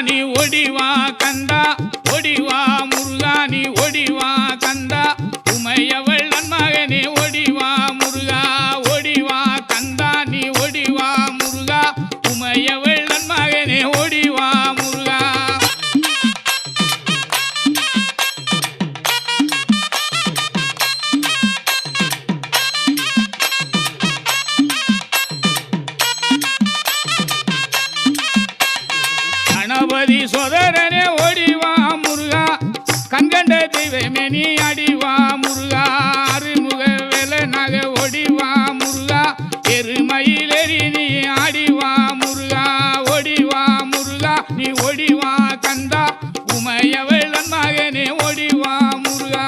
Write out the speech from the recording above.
நீ ஒடிவா கந்தா ஒடிவா முருகா நீ ஒடிவா கந்தா உமையவள் நன்மகனே ஒடிவா முருகா ஒடிவா கந்தா நீ ஒடிவா முருகா உமையவள் நன்மகனே ஒடிவா முருகா கணபதி சோதரனே ஓடிவா முருகா கண்கண்ட தெய்வமே நீ அடிவா முருகா அருமுக வேலனாக ஓடிவா முருகா எருமயிலேறி நீ ஆடிவா முருகா ஓடிவா முருகா நீ ஓடிவா கந்தா உமையவள் மகனே ஓடிவா முருகா